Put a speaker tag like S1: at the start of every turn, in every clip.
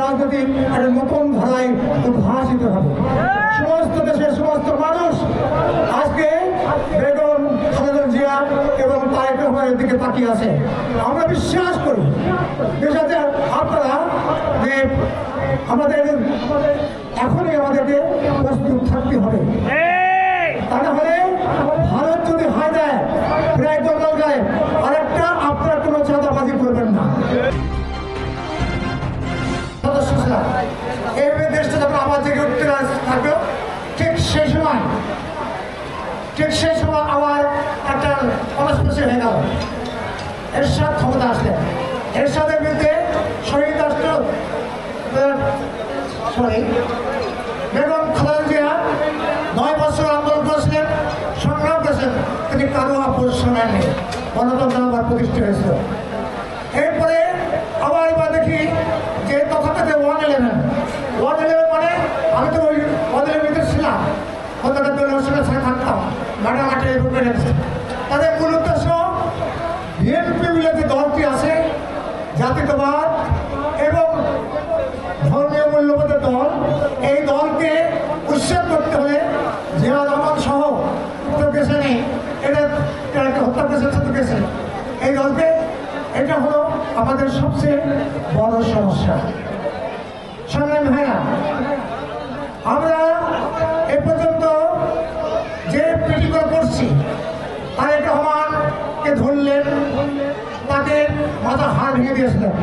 S1: রাজনীতি একটা নতুন ধারায় উদ্ভাসিত হবে। সমস্ত দেশের সমস্ত মানুষ আজকে বেগম খালেদা জিয়া এবং তারেক রহমানের দিকে তাকিয়ে আছে। আমরা বিশ্বাস করি দেশে আপনারা যে আমাদের এখনই আমাদেরকে প্রস্তুত থাকতে হবে, তা না হলে ভারত যদি হায় দেয় প্রায় দল যায় আরেকটা আপনারা কোনো চাঁদাবাজি করবেন না। এইভাবে দেশটা যখন আবার জেগে উঠতে থাকবে ঠিক সেই সময় আবার একটা অনস্পর্শী হয়ে গেল। এরশাদ ক্ষমতা আসলেন, এরশাদের বিরুদ্ধে শহীদ রাষ্ট্র বেগম খালেদা জিয়া 9 বছর আন্দোলন করেছিলেন, সংগ্রাম করেছেন, তিনি কারো আপোষ নেননি, গণতন্ত্র আবার প্রতিষ্ঠা হয়েছিল। এরপরে আবার এবার দেখি যে তথাকথিত 111 মানে আমি তো ওই 111 ছিলাম, কতটা দলের সাথে থাকতাম, মাঠে তাদের মূল উদ্দেশ্য বিএনপি মিলে যে দলটি আছে জাতীয়তাবাদ এবং ধর্মীয় মূল্যবোধের দল, এই দলকে উচ্ছেদ করতে হলে জিয়া রহমান সহ গেছে নেই, এটা হত্যা করেছে এই দলকে। এটা হলো আমাদের সবচেয়ে বড় সমস্যা। সংগ্রামী ভাইরা, আমরা এ পর্যন্ত যে পিটিগুলো করছি তারেক রহমানকে ধরলেন, তাকে মাথা হাড় ভেঙে দিয়েছিলেন।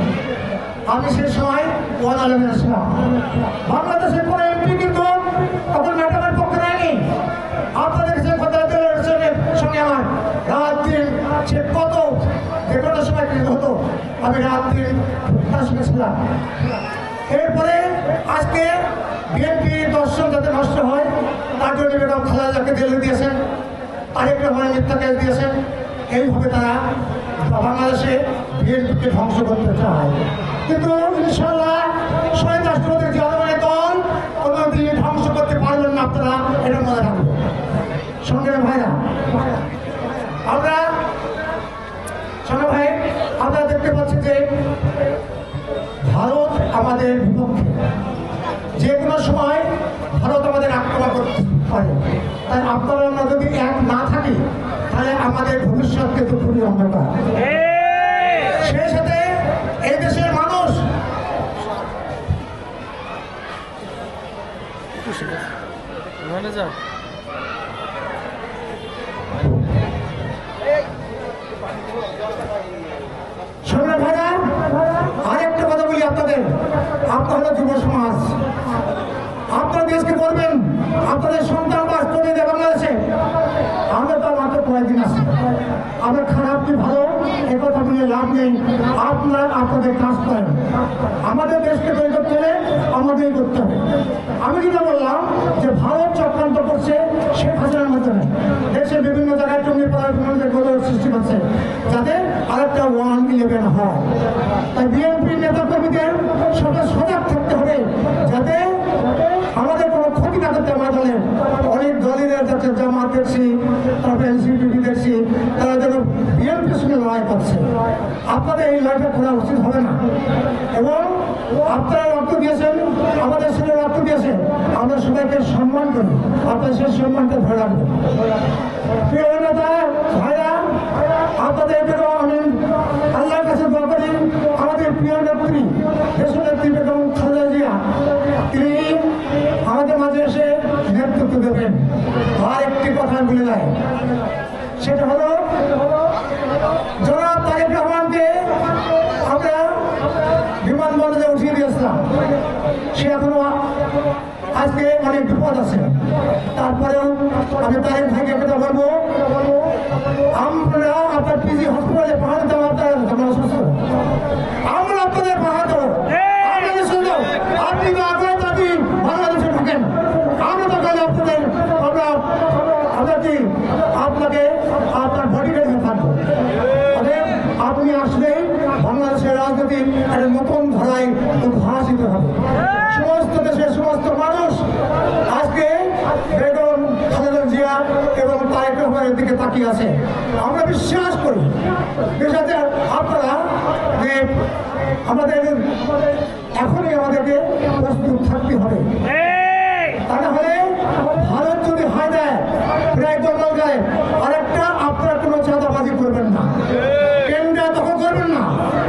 S1: আমি সেই সময় 111 ছিলাম। বাংলাদেশের কোনো এমপি কিন্তু তখন ম্যাডামের পক্ষে নেয়নি। আপনাদের সঙ্গে আমার রাত দিন সে কত যে কোনো সময় কিন্তু হতো, আমি রাত দিন তার সঙ্গে ছিলাম। এরপরে আজকে বিএনপি দর্শন যাতে নষ্ট হয় তার জন্য বেগম খালেদা জিয়াকে জেলে দিয়েছেন, তারেক রহমানের মিথ্যা কেস দিয়েছেন। এইভাবে তারা বাংলাদেশে বিএনপিকে ধ্বংস করতে চায়, কিন্তু ইনশাল্লাহ শহীদ রাষ্ট্রপতি জিয়া রহমানের দল কোনোদিন ধ্বংস করতে পারবেন না, আপনারা এটা মনে রাখবেন। সংগ্রামী ভাইরা, আমরা দেখতে পাচ্ছি যে ভারত আমাদের বিপক্ষে, যে কোনো সময় ভারত আমাদের আক্রমণ করতে পারে। তাই আপনারা আমরা যদি এক না থাকি তাহলে আমাদের ভবিষ্যৎ কিন্তু খুবই অন্ধকার। সেই সাথে এই দেশের মানুষ আরেকটা কথা বলি আপনাদের, আপনার হলো যুব সমাজ, আপনার দেশকে বলবেন আপনাদের সন্তান বাস্তবে বাংলাদেশে। আমরা তো মাত্র কয়েকদিন আছি, আমরা খারাপ কি ভালো এ কথা বলে লাভ নেই। আপনাদের কাজ করেন, আমাদের দেশকে তৈরি করতে হলে আমাদেরই করতে হবে। আমি যেটা বললাম যে ভারত চক্রান্ত করছে শেখ হাসিনার মাধ্যমে দেশের বিভিন্ন জায়গায় গৌরব সৃষ্টি করছে যাতে আরেকটা 111 হয়। তাই বিএনপি নেতা কর্মীদের সাথে সজাগ থাকতে হবে যাতে আমাদের কোনো ক্ষতি না করতে। আমরা বলেন অনেক দলের যাচ্ছে, জামাত দেখছি, তারপরে এনসিপি দেখছি, তারা যেন বিএনপির সঙ্গে লড়াই করছে। আপনাদের এই লড়াইটা করা উচিত হবে না। এবং আপনারা রক্ত দিয়েছেন, আমাদের সঙ্গে রক্ত দিয়েছেন, আমরা সবাইকে সম্মান করি, আপনার সেই সম্মানটা ধরে রাখবেন। প্রিয় নেতা ভাইরা, আপনাদের আমি আল্লাহর কাছে দোয়া করি আমাদের প্রিয় নেত্রী দেশনেত্রী বেগম খালেদা জিয়া তিনি আমাদের মাঝে এসে নেতৃত্ব দেবেন। আর একটি কথা বলে যায়, সেটা হলো জনাব তারেক রহমানকে আমরা বিমানবন্দরে উঠিয়ে দিয়েছিলাম, সে এখনো আজকে অনেক বিপদ আছে। তারপরেও আমি তারেক ভাইকে কথা বলবো, আমরা আপনার পিজি হসপিটালে পাহাড় দেওয়া আমরা আপনাদের পাহাড় দেবো, আপনি বাংলাদেশে ঢুকেন, আমরা তো আপনাদের আপনাকে আপনার বডিগার্ড হয়ে থাকবো। আপনি আসলেই বাংলাদেশের রাজনীতি একটা নতুন ধারায় উদ্ভাসিত হবে। সমস্ত দেশের সমস্ত মানুষ আজকে বেগম খালেদা জিয়া এবং তারেক রহমানের দিকে তাকিয়ে আছে। আমরা বিশ্বাস করি দেশে আপনারা যে আমাদের এখনই সবসময় আমাদেরকে প্রস্তুত থাকতে হবে। তা না হলে ভারত যদি হয় দেয় প্রায় দখল দেয়, আরেকটা আপনারা কোনো চাঁদাবাজি করবেন না, কেন্দ্র দখল করবেন না।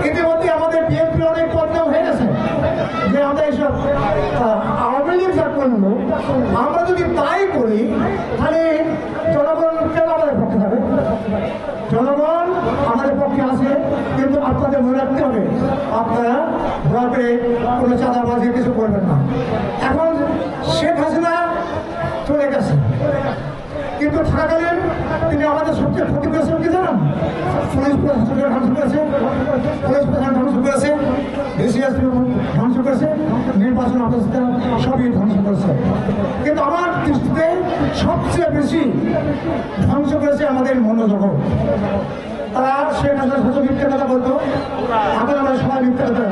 S1: ইতিমধ্যে আমাদের বিএনপি অনেক বদনাম হয়ে গেছে যে আমরা এইসব আওয়ামী লীগ যা করলো, আমরা যদি তাই করি তাহলে জনগণ কেন আমাদের পক্ষে যাবে? জনগণ আমাদের পক্ষে আছে, কিন্তু আপনাদের মনে রাখতে হবে আপনারা ভোটে কোনো চাঁদাবাজি কিছু করবেন না। এখন শেখ হাসিনা চলে গেছে, কিন্তু থাকাকালীন তিনি আমাদের সবচেয়ে ক্ষতি করেছেন কি জানেন? পুলিশ প্রশাসনকে ধ্বংস করেছে, পুলিশ প্রশাসন ধ্বংস করেছে, বিসিএস ধ্বংস করেছে, নির্বাচন অবস্থা সবই ধ্বংস করেছে। কিন্তু আমার দৃষ্টিতে সবচেয়ে বেশি ধ্বংস করেছে আমাদের মনোজগৎ। তারা শেখ হাসিনার সাথে মিথ্যে কথা বলতো, এখন আমরা সবাই মিথ্যে কথা।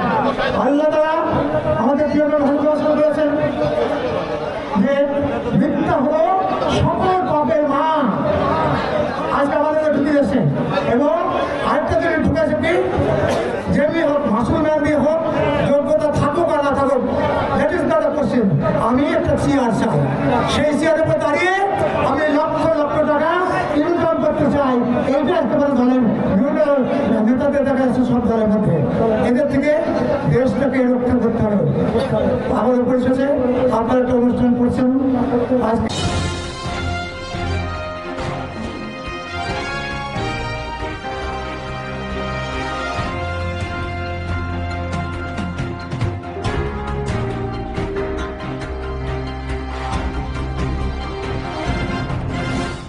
S1: আল্লাহ তারা আমাদের প্রিয় ধ্বংস করেছেন যে মিথ্যা হলো সকল পাপের মা। আজকে আমাদের ঢুকে যাচ্ছে, এবং আরেকটা যদি ঢুকেছে কি, যেমনি হোক মাসুল মেয়াদি হোক, যোগ্যতা থাকুক আর না থাকুক, দ্যাট ইজ দ্য কোশ্চেন। আমি একটা চেয়ার চাই, সেই চেয়ারের উপর দাঁড়িয়ে আমি লক্ষ লক্ষ টাকা ইনকাম করতে চাই। এইটা একেবারে দলের বিভিন্ন নেতাদের দেখা যাচ্ছে সব দলের মধ্যে। এদের থেকে দেশটাকে রক্ষা করতে হবে। আমাদের পরিষদে আপনারা একটা অনুষ্ঠান করছেন আজকে।